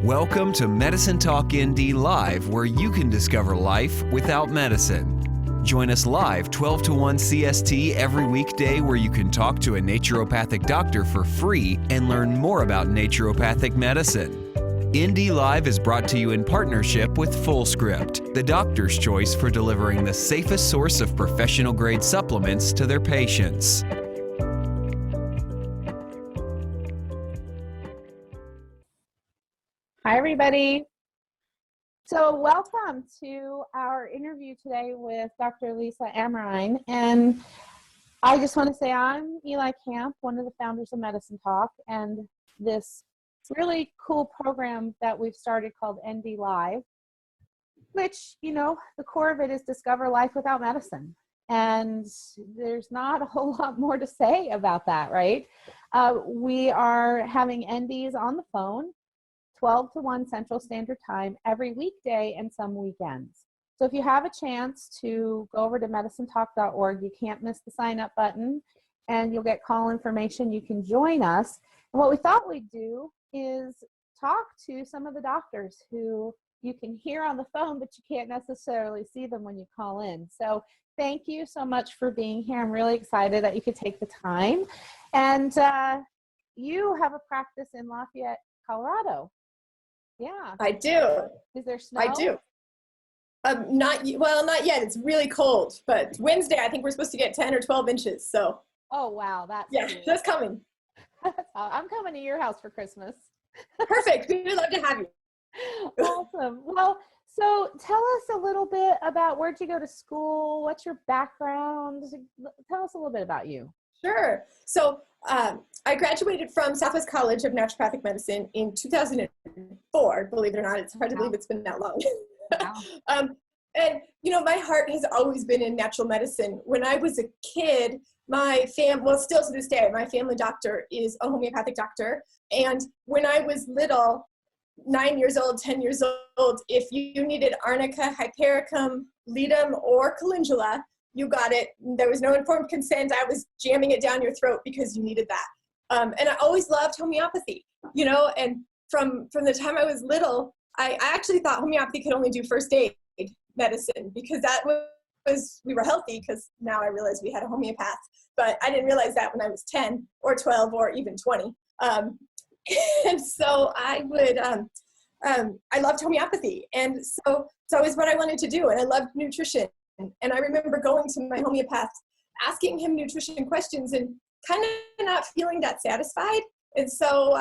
Welcome to Medicine Talk ND Live, where you can discover life without medicine. Join us live 12 to 1 CST every weekday, where you can talk to a naturopathic doctor for free and learn more about naturopathic medicine. ND Live is brought to you in partnership with FullScript, the doctor's choice for delivering the safest source of professional-grade supplements to their patients. Hi, everybody. So welcome to our interview today with Dr. Lisa Amerine. And I just want to say I'm Eli Camp, one of the founders of Medicine Talk, and this really cool program that we've started called ND Live, which, you know, the core of it is discover life without medicine. And there's not a whole lot more to say about that, right? We are having NDs on the phone 12 to 1 Central Standard Time every weekday and some weekends. So if you have a chance to go over to medicinetalk.org, you can't miss the sign up button and you'll get call information. You can join us. And what we thought we'd do is talk to some of the doctors who you can hear on the phone, but you can't necessarily see them when you call in. So thank you so much for being here. I'm really excited that you could take the time. And you have a practice in Lafayette, Colorado. Yeah. I do. Is there snow? I do. Not yet. It's really cold, but Wednesday I think we're supposed to get 10 or 12 inches. So. Oh wow, that's yeah, cool. That's coming. I'm coming to your house for Christmas. Perfect. We'd love to have you. Awesome. Well, so tell us a little bit about where'd you go to school? What's your background? Tell us a little bit about you. Sure. So I graduated from Southwest College of Naturopathic Medicine in 2004. Believe it or not, it's hard to believe it's been that long. Wow. And, you know, my heart has always been in natural medicine. When I was a kid, still to this day, my family doctor is a homeopathic doctor. And when I was little, 9 years old, 10 years old, if you needed arnica, hypericum, ledum, or calendula, you got it. There was no informed consent. I was jamming it down your throat because you needed that. And I always loved homeopathy, you know, and from the time I was little, I actually thought homeopathy could only do first aid medicine because that was, we were healthy, because now I realize we had a homeopath, but I didn't realize that when I was 10 or 12 or even 20. And so I loved homeopathy. And so it's always what I wanted to do. And I loved nutrition. And I remember going to my homeopath, asking him nutrition questions and kind of not feeling that satisfied. And so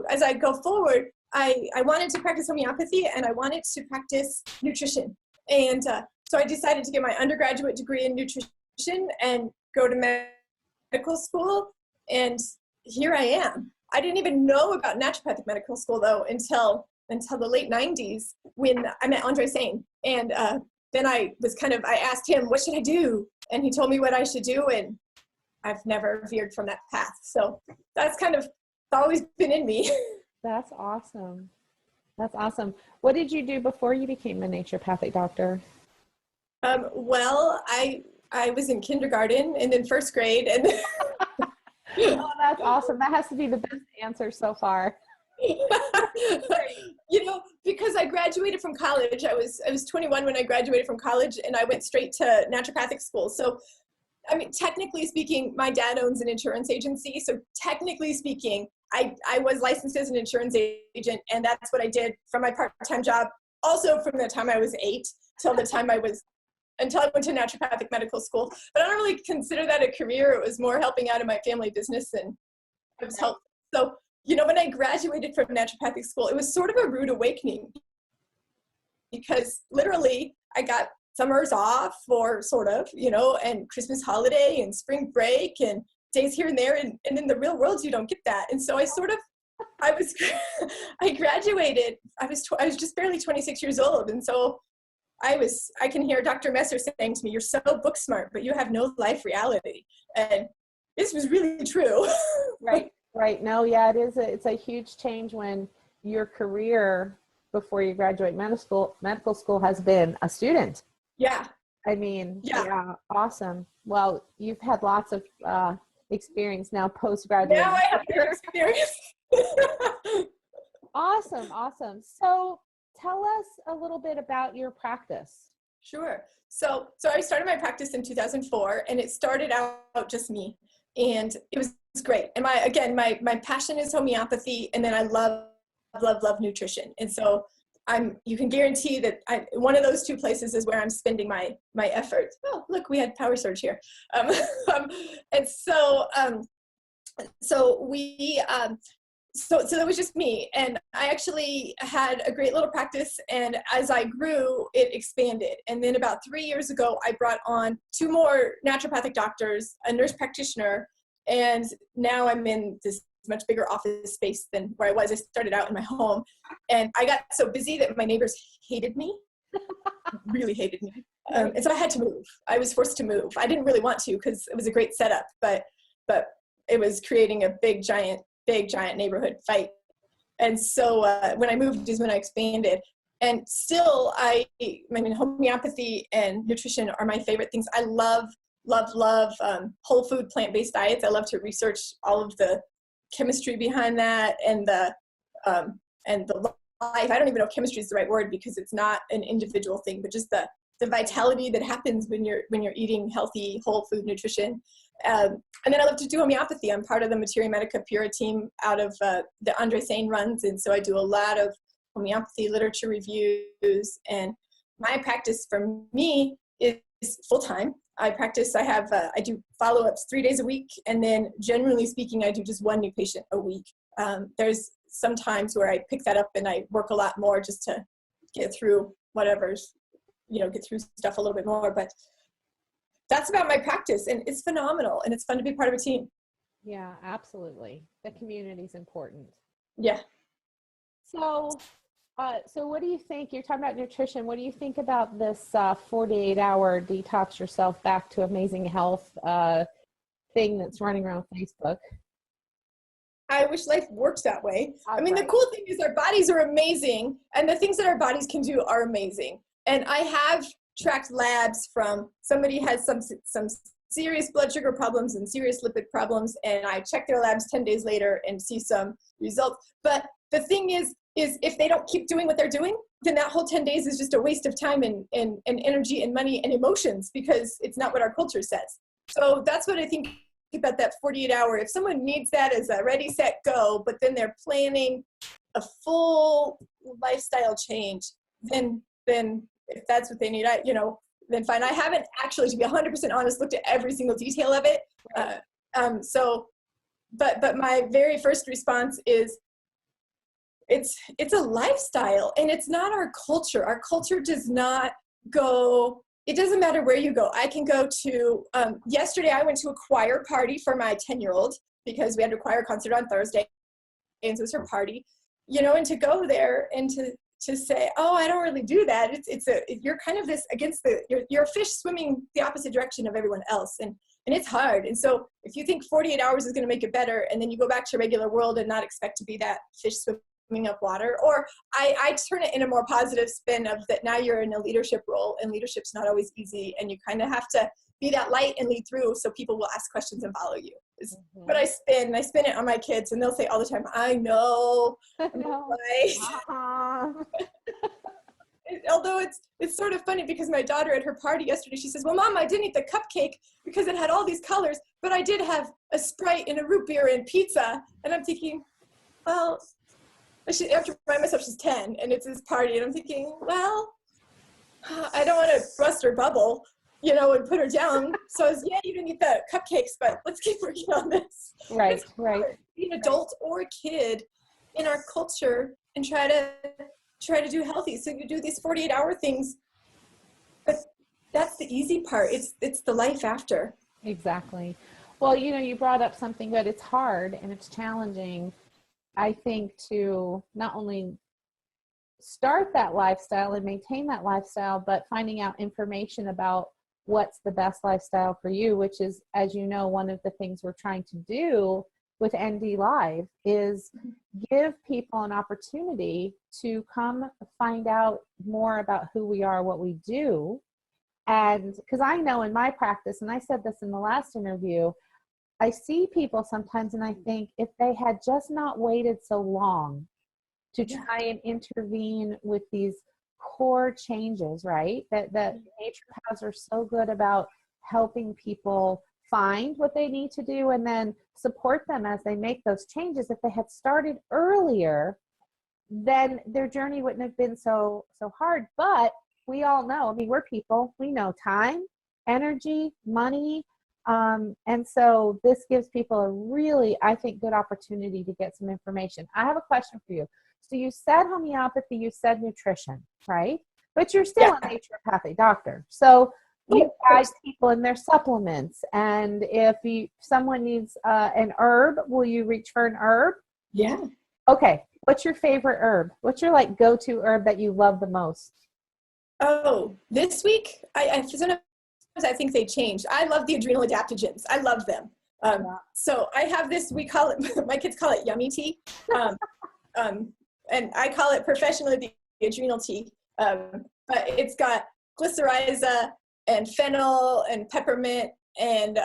as I go forward, I wanted to practice homeopathy and I wanted to practice nutrition. And so I decided to get my undergraduate degree in nutrition and go to medical school. And here I am. I didn't even know about naturopathic medical school, though, until the late 90s when I met Andre Sain. And then I asked him, what should I do? And he told me what I should do, and I've never veered from that path. So that's kind of always been in me. That's awesome. That's awesome. What did you do before you became a naturopathic doctor? Well, I was in kindergarten and then first grade. And oh, that's awesome. That has to be the best answer so far. You know, because I graduated from college, I was 21 when I graduated from college, and I went straight to naturopathic school. So, I mean, technically speaking, my dad owns an insurance agency. So technically speaking, I was licensed as an insurance agent, and that's what I did from my part-time job. Also from the time I was 8 till the time until I went to naturopathic medical school. But I don't really consider that a career. It was more helping out in my family business, and it was helpful. So, you know, when I graduated from naturopathic school, it was sort of a rude awakening because literally I got summers off, or sort of, you know, and Christmas holiday and spring break and days here and there. And in the real world, you don't get that. And so I graduated, I was just barely 26 years old. And so I can hear Dr. Messer saying to me, you're so book smart, but you have no life reality. And this was really true. Right. No, yeah, it's a huge change when your career before you graduate medical school has been a student. Yeah. I mean, yeah, awesome. Well, you've had lots of experience now post-graduate. Now I have your experience. Awesome. Awesome. So tell us a little bit about your practice. Sure. So I started my practice in 2004, and it started out just me, and it was great. And my passion is homeopathy, and then I love nutrition. And so you can guarantee that one of those two places is where I'm spending my effort. Oh, look, we had power surge here. And so that was just me. And I actually had a great little practice, and as I grew, it expanded. And then about 3 years ago, I brought on 2 more naturopathic doctors, a nurse practitioner, and now I'm in this much bigger office space than where I was. I started out in my home, and I got so busy that my neighbors hated me, really hated me. And so I had to move. I was forced to move. I didn't really want to because it was a great setup, but it was creating a big giant neighborhood fight. And so when I moved is when I expanded. And still, I mean, homeopathy and nutrition are my favorite things. I love whole food, plant-based diets. I love to research all of the chemistry behind that, and the life. I don't even know if chemistry is the right word because it's not an individual thing, but just the vitality that happens when you're eating healthy whole food nutrition. And then I love to do homeopathy. I'm part of the Materia Medica Pura team out of that Andre Sane runs, and so I do a lot of homeopathy literature reviews. And my practice for me is full-time. I do follow-ups 3 days a week, and then generally speaking, I do just 1 new patient a week. There's some times where I pick that up and I work a lot more just to get through whatever's, get through stuff a little bit more. But that's about my practice, and it's phenomenal, and it's fun to be part of a team. Yeah, absolutely. The community is important. Yeah. So what do you think? You're talking about nutrition. What do you think about this 48-hour detox yourself back to amazing health thing that's running around Facebook? I wish life worked that way. The cool thing is our bodies are amazing, and the things that our bodies can do are amazing. And I have tracked labs from somebody has some serious blood sugar problems and serious lipid problems, and I check their labs 10 days later and see some results. But the thing is if they don't keep doing what they're doing, then that whole 10 days is just a waste of time and energy and money and emotions, because it's not what our culture says. So that's what I think about that 48-hour. If someone needs that as a ready, set, go, but then they're planning a full lifestyle change, then if that's what they need, then fine. I haven't actually, to be 100% honest, looked at every single detail of it. But my very first response is, it's a lifestyle, and it's not our culture. Our culture does not go, it doesn't matter where you go. I can go to, yesterday I went to a choir party for my 10-year-old because we had a choir concert on Thursday, and so it was her party, and to go there and to say, oh, I don't really do that. You're kind of this against you're a fish swimming the opposite direction of everyone else. And it's hard. And so if you think 48 hours is going to make it better, and then you go back to regular world and not expect to be that fish swimming up water, or I turn it in a more positive spin of that now you're in a leadership role, and leadership's not always easy, and you kind of have to be that light and lead through so people will ask questions and follow you. Mm-hmm. But I spin it on my kids, and they'll say all the time, I know. Right. Although it's sort of funny because my daughter at her party yesterday, she says, well, Mom, I didn't eat the cupcake because it had all these colors, but I did have a Sprite and a root beer and pizza. And I'm thinking, well, I have to remind myself she's 10 and it's this party. And I'm thinking, well, I don't want to burst her bubble, and put her down. So I was, yeah, you didn't eat the cupcakes, but let's keep working on this. Right. Be an adult or a kid in our culture and try to do healthy. So you do these 48-hour things, but that's the easy part. It's the life after. Exactly. Well, you brought up something good. It's hard and it's challenging, I think, to not only start that lifestyle and maintain that lifestyle, but finding out information about what's the best lifestyle for you, which is, as you know, one of the things we're trying to do with ND Live is give people an opportunity to come find out more about who we are, what we do. And because I know in my practice, and I said this in the last interview, I see people sometimes and I think if they had just not waited so long to try and intervene with these core changes, right? That naturopaths are so good about helping people find what they need to do and then support them as they make those changes. If they had started earlier, then their journey wouldn't have been so hard. But we all know, I mean, we're people, we know time, energy, money. And so this gives people a really, I think, good opportunity to get some information. I have a question for you. So you said homeopathy, you said nutrition, right? But you're still a naturopathic doctor. So you guide people in their supplements. And if someone needs an herb, will you reach for an herb? Yeah. Okay. What's your favorite herb? What's your like go-to herb that you love the most? Oh, this week, sometimes I think they changed. I love the adrenal adaptogens. I love them. So I have this, we call it, my kids call it yummy tea. And I call it professionally the adrenal tea. But it's got glycyrrhiza and fennel and peppermint and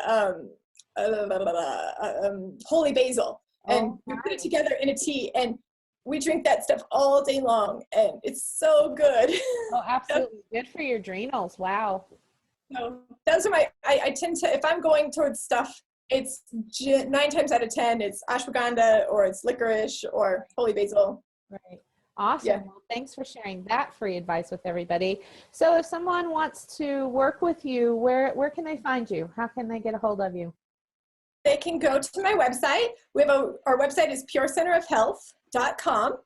holy basil. And we put it together in a tea, and we drink that stuff all day long, and it's so good. Oh, absolutely. Good for your adrenals. Wow. So those are I tend to, if I'm going towards stuff, it's 9 times out of 10, it's ashwagandha or it's licorice or holy basil. Right. Awesome. Yeah. Well, thanks for sharing that free advice with everybody. So if someone wants to work with you, where can they find you? How can they get a hold of you? They can go to my website. Our website is purecenterofhealth.com.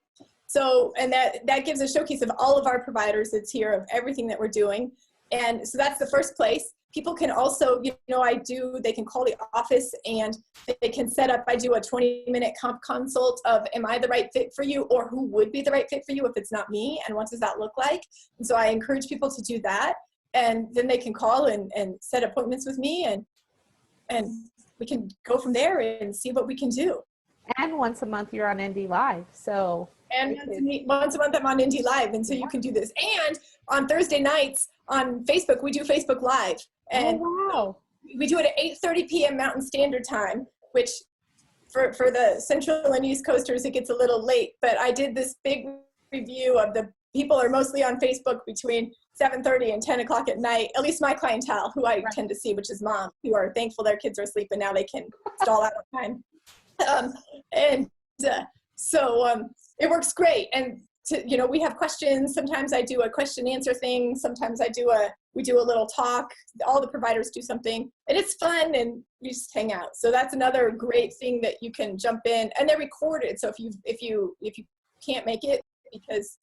So, and that gives a showcase of all of our providers that's here, of everything that we're doing. And so that's the first place. People can also, they can call the office and they can set up, I do a 20-minute consult of, am I the right fit for you, or who would be the right fit for you if it's not me, and what does that look like? And so I encourage people to do that. And then they can call and set appointments with me, and we can go from there and see what we can do. And once a month you're on ND Live. So and once a month I'm on ND Live, and so you can do this. And on Thursday nights on Facebook, we do Facebook Live. And wow. We do it at 8:30 p.m. Mountain Standard Time, which for the Central and East Coasters, it gets a little late. But I did this big review of the people are mostly on Facebook between 7:30 and 10 o'clock at night, at least my clientele, who I tend to see, which is moms who are thankful their kids are asleep and now they can stall out on time. So it works great. And we have questions. Sometimes I do a question answer thing. Sometimes we do a little talk. All the providers do something, and it's fun, and we just hang out. So that's another great thing that you can jump in, and they're recorded. So if you can't make it, because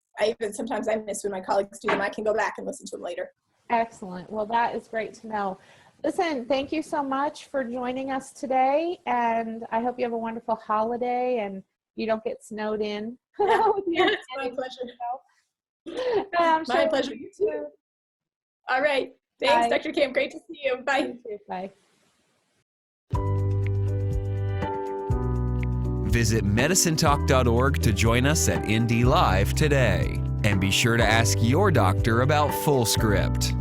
sometimes I miss when my colleagues do them, I can go back and listen to them later. Excellent. Well, that is great to know. Listen, thank you so much for joining us today, and I hope you have a wonderful holiday and you don't get snowed in. Yeah, it's my pleasure. My pleasure. You too. All right. Thanks, Bye. Dr. Kim. Great to see you. Bye. Bye. Visit medicinetalk.org to join us at ND Live today. And be sure to ask your doctor about Full Script.